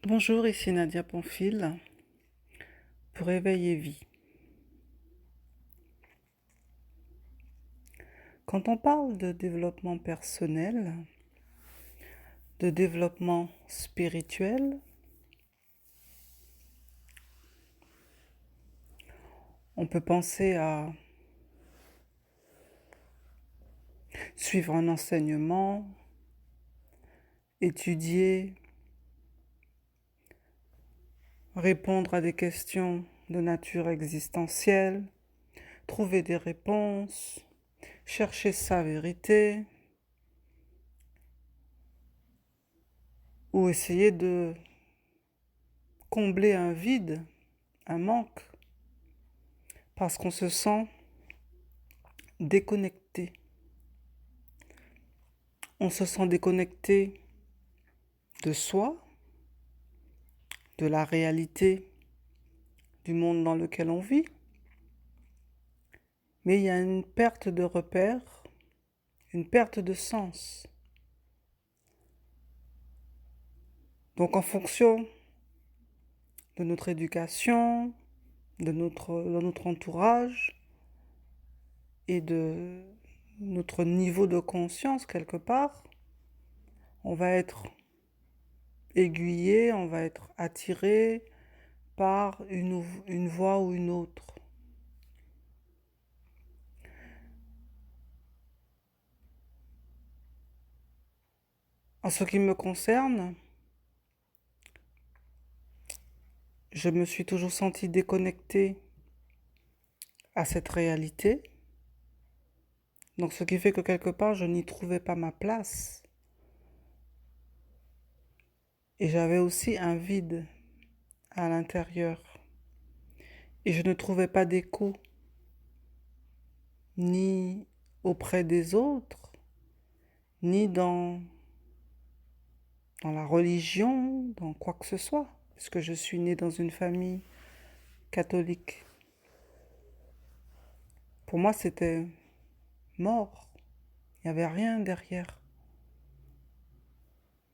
Bonjour, ici Nadia Ponfil pour Éveil et Vie. Quand on parle de développement personnel, de développement spirituel, on peut penser à suivre un enseignement, étudier, répondre à des questions de nature existentielle, trouver des réponses, chercher sa vérité, ou essayer de combler un vide, un manque, parce qu'on se sent déconnecté. On se sent déconnecté de soi, de la réalité du monde dans lequel on vit, mais il y a une perte de repère, une perte de sens. Donc en fonction de notre éducation, de notre entourage et de notre niveau de conscience quelque part, on va être aiguillé, on va être attiré par une voie ou une autre. En ce qui me concerne, je me suis toujours sentie déconnectée à cette réalité. Donc ce qui fait que quelque part, je n'y trouvais pas ma place. Et j'avais aussi un vide à l'intérieur. Et je ne trouvais pas d'écho, ni auprès des autres, ni dans la religion, dans quoi que ce soit, puisque je suis née dans une famille catholique. Pour moi, c'était mort. Il n'y avait rien derrière.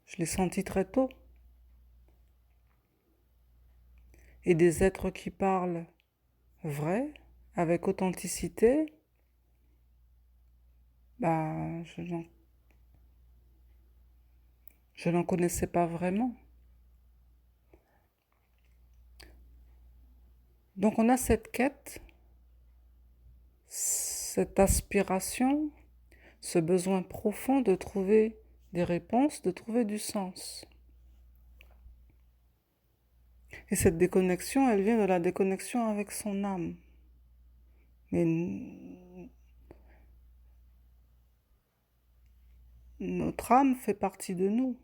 Je l'ai senti très tôt. Et des êtres qui parlent vrai, avec authenticité, bah, je n'en connaissais pas vraiment. Donc on a cette quête, cette aspiration, ce besoin profond de trouver des réponses, de trouver du sens. Et cette déconnexion, elle vient de la déconnexion avec son âme. Mais notre âme fait partie de nous.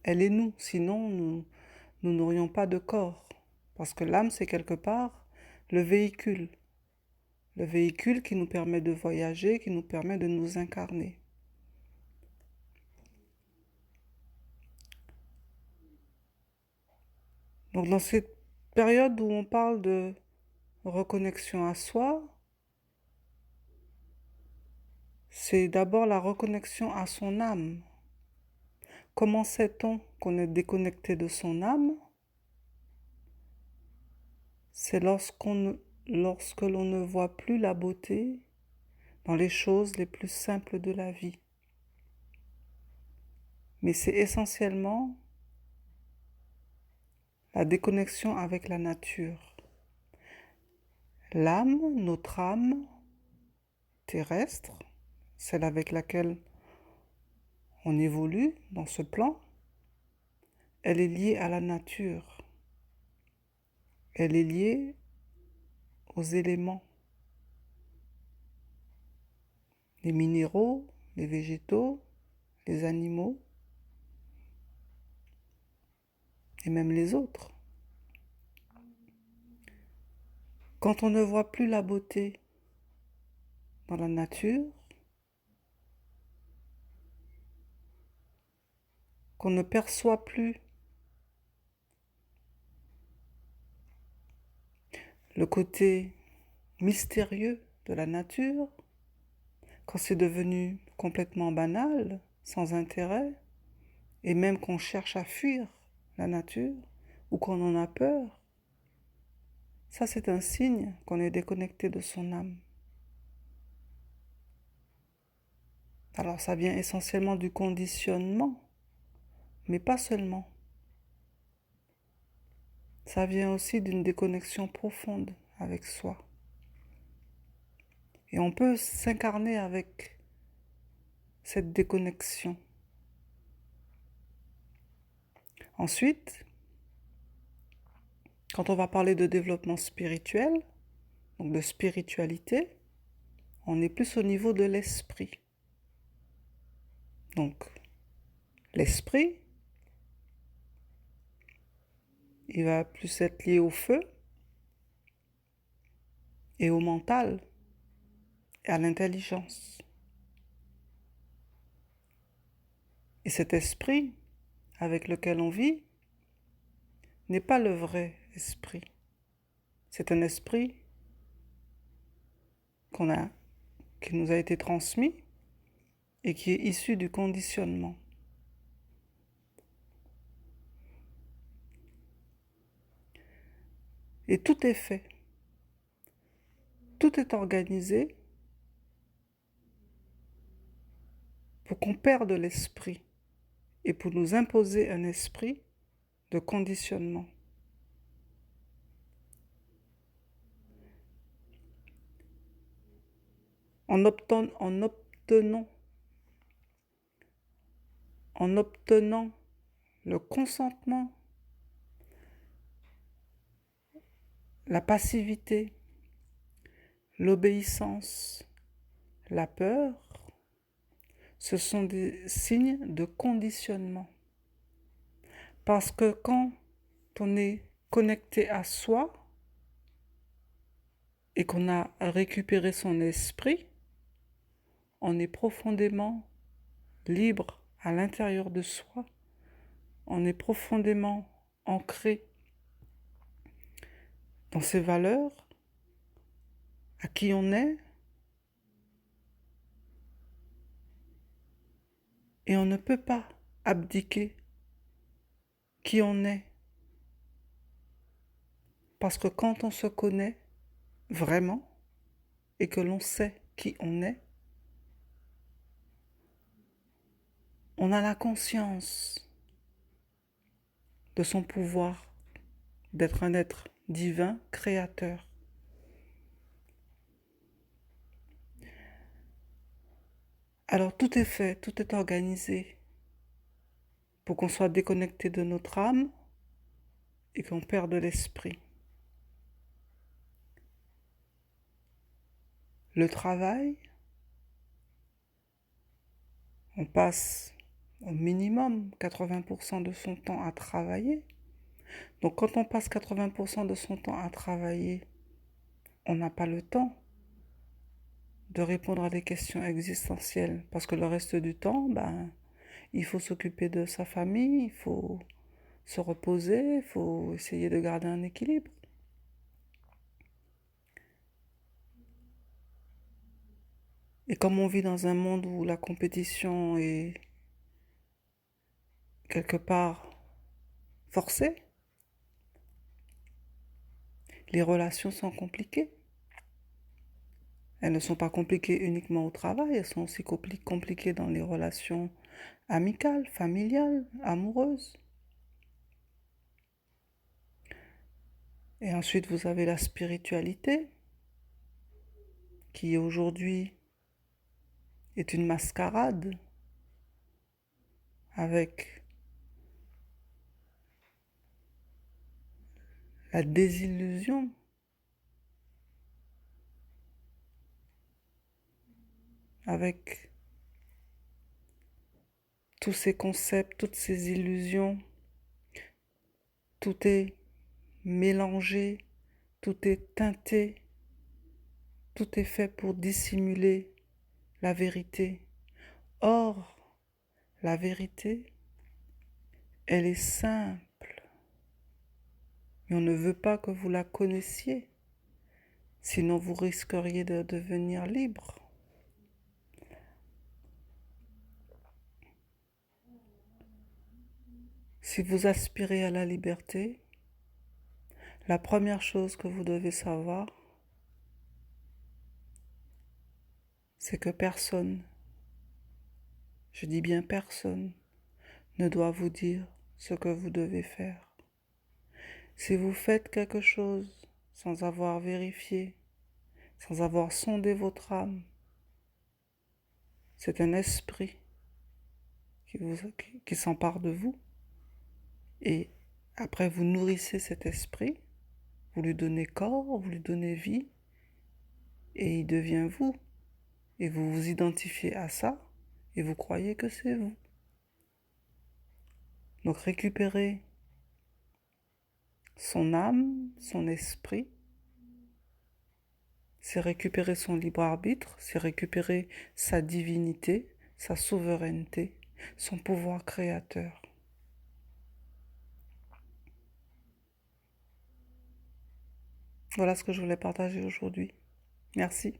Elle est nous, sinon nous n'aurions pas de corps. Parce que l'âme, c'est quelque part le véhicule. Le véhicule qui nous permet de voyager, qui nous permet de nous incarner. Donc dans cette période où on parle de reconnexion à soi, c'est d'abord la reconnexion à son âme. Comment sait-on qu'on est déconnecté de son âme? C'est lorsque l'on ne voit plus la beauté dans les choses les plus simples de la vie. Mais c'est essentiellement la déconnexion avec la nature. L'âme, notre âme terrestre, celle avec laquelle on évolue dans ce plan, elle est liée à la nature. Elle est liée aux éléments, les minéraux, les végétaux, les animaux et même les autres. Quand on ne voit plus la beauté dans la nature, qu'on ne perçoit plus le côté mystérieux de la nature, quand c'est devenu complètement banal, sans intérêt et même qu'on cherche à fuir la nature ou qu'on en a peur, ça c'est un signe qu'on est déconnecté de son âme. Alors ça vient essentiellement du conditionnement, mais pas seulement. Ça vient aussi d'une déconnexion profonde avec soi. Et on peut s'incarner avec cette déconnexion. Ensuite, quand on va parler de développement spirituel, donc de spiritualité, on est plus au niveau de l'esprit. Donc, l'esprit, il va plus être lié au feu et au mental et à l'intelligence. Et cet esprit avec lequel on vit n'est pas le vrai esprit. C'est un esprit qui nous a été transmis et qui est issu du conditionnement. Et tout est fait. Tout est organisé pour qu'on perde l'esprit et pour nous imposer un esprit de conditionnement. En obtenant le consentement, la passivité, l'obéissance, la peur, ce sont des signes de conditionnement. Parce que quand on est connecté à soi et qu'on a récupéré son esprit, on est profondément libre à l'intérieur de soi. On est profondément ancré dans ses valeurs, à qui on est, et on ne peut pas abdiquer qui on est. Parce que quand on se connaît vraiment et que l'on sait qui on est, on a la conscience de son pouvoir d'être un être divin, créateur. Alors tout est fait, tout est organisé pour qu'on soit déconnecté de notre âme et qu'on perde l'esprit. Le travail, on passe au minimum 80% de son temps à travailler. Donc quand on passe 80% de son temps à travailler, on n'a pas le temps de répondre à des questions existentielles. Parce que le reste du temps, il faut s'occuper de sa famille, il faut se reposer, il faut essayer de garder un équilibre. Et comme on vit dans un monde où la compétition est quelque part forcée, les relations sont compliquées. Elles ne sont pas compliquées uniquement au travail, elles sont aussi compliquées dans les relations amicales, familiales, amoureuses. Et ensuite, vous avez la spiritualité, qui aujourd'hui est une mascarade avec la désillusion, avec tous ces concepts, toutes ces illusions. Tout est mélangé, tout est teinté, tout est fait pour dissimuler la vérité. Or, la vérité, elle est simple. Mais on ne veut pas que vous la connaissiez, sinon vous risqueriez de devenir libre. Si vous aspirez à la liberté, la première chose que vous devez savoir, c'est que personne, je dis bien personne, ne doit vous dire ce que vous devez faire. Si vous faites quelque chose sans avoir vérifié, sans avoir sondé votre âme, c'est un esprit qui s'empare de vous et après vous nourrissez cet esprit, vous lui donnez corps, vous lui donnez vie et il devient vous et vous vous identifiez à ça et vous croyez que c'est vous. Donc récupérer son âme, son esprit, c'est récupérer son libre arbitre, c'est récupérer sa divinité, sa souveraineté, son pouvoir créateur. Voilà ce que je voulais partager aujourd'hui. Merci.